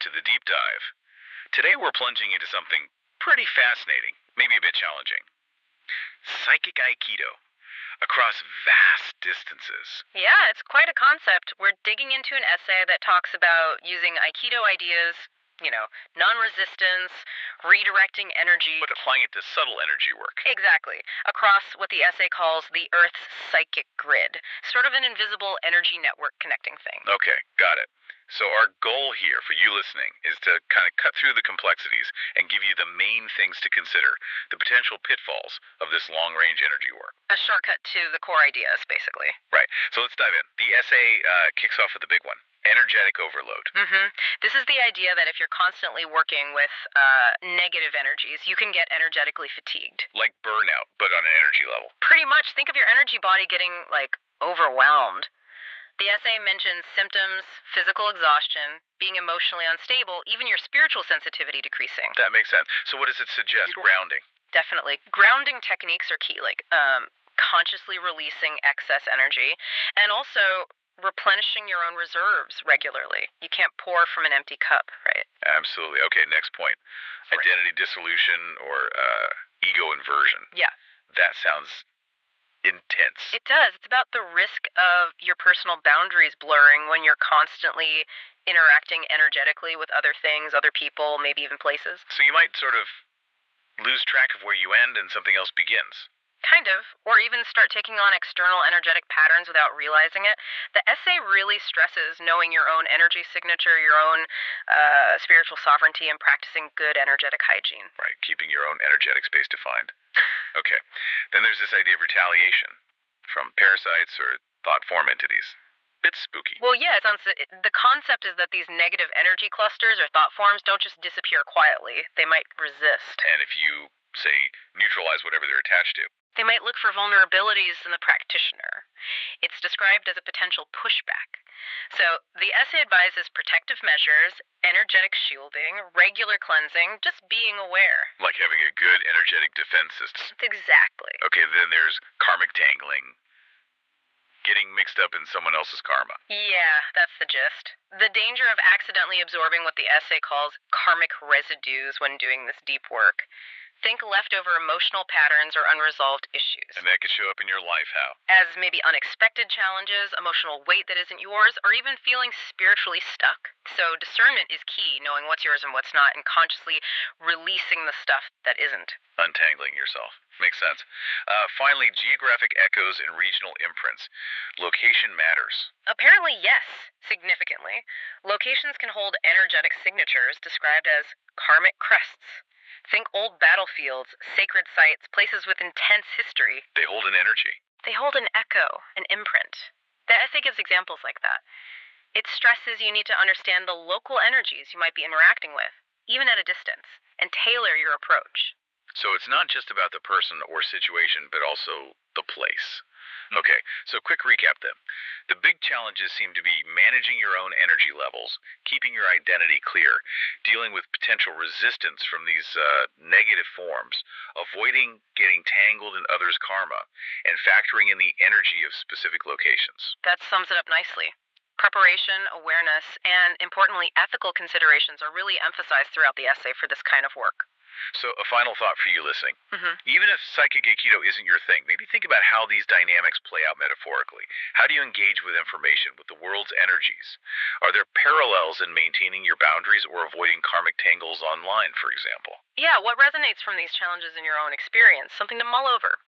to the deep dive. Today we're plunging into something pretty fascinating, maybe a bit challenging. Psychic Aikido, across vast distances. Yeah, it's quite a concept. We're digging into an essay that talks about using Aikido ideas, non-resistance, redirecting energy. But applying it to subtle energy work. Exactly. Across what the essay calls the Earth's psychic grid. Sort of an invisible energy network connecting thing. Okay, got it. So our goal here for you listening is to kind of cut through the complexities and give you the main things to consider, the potential pitfalls of this long-range energy work. A shortcut to the core ideas, basically. Right. So let's dive in. The essay kicks off with the big one. Energetic overload. This is the idea that if you're constantly working with negative energies, you can get energetically fatigued. Like burnout, but on an energy level. Pretty much. Think of your energy body getting, overwhelmed. The essay mentions symptoms, physical exhaustion, being emotionally unstable, even your spiritual sensitivity decreasing. That makes sense. So what does it suggest? Grounding. Definitely. Grounding techniques are key, consciously releasing excess energy, and also replenishing your own reserves regularly. You can't pour from an empty cup, right? Absolutely. Okay, next point. Identity dissolution or ego inversion. Yeah. That sounds intense. It does. It's about the risk of your personal boundaries blurring when you're constantly interacting energetically with other things, other people, maybe even places. So you might sort of lose track of where you end and something else begins. Kind of. Or even start taking on external energetic patterns without realizing it. The essay really stresses knowing your own energy signature, your own spiritual sovereignty, and practicing good energetic hygiene. Right, keeping your own energetic space defined. Okay. Then there's this idea of retaliation from parasites or thought form entities. Bit spooky. Well, yeah, the concept is that these negative energy clusters or thought forms don't just disappear quietly. They might resist. And if you, say, neutralize whatever they're attached to. They might look for vulnerabilities in the practitioner. It's described as a potential pushback. So the essay advises protective measures, energetic shielding, regular cleansing, just being aware. Like having a good energetic defense system. Exactly. Okay, then there's karmic tangling. Getting mixed up in someone else's karma. Yeah, that's the gist. The danger of accidentally absorbing what the essay calls karmic residues when doing this deep work. Think leftover emotional patterns or unresolved issues. And that could show up in your life how? As maybe unexpected challenges, emotional weight that isn't yours, or even feeling spiritually stuck. So discernment is key, knowing what's yours and what's not, and consciously releasing the stuff that isn't. Untangling yourself. Makes sense. Finally, geographic echoes and regional imprints. Location matters. Apparently, yes, significantly. Locations can hold energetic signatures described as karmic crests. Think old battlefields, sacred sites, places with intense history. They hold an energy. They hold an echo, an imprint. The essay gives examples like that. It stresses you need to understand the local energies you might be interacting with, even at a distance, and tailor your approach. So it's not just about the person or situation, but also the place. Okay, so quick recap then. The big challenges seem to be managing your own energy levels, keeping your identity clear, dealing with potential resistance from these negative forms, avoiding getting tangled in others' karma, and factoring in the energy of specific locations. That sums it up nicely. Preparation, awareness, and importantly, ethical considerations are really emphasized throughout the essay for this kind of work. So a final thought for you listening. Even if psychic Aikido isn't your thing, maybe think about how these dynamics play out metaphorically. How do you engage with information, with the world's energies? Are there parallels in maintaining your boundaries or avoiding karmic tangles online, for example? Yeah, what resonates from these challenges in your own experience? Something to mull over.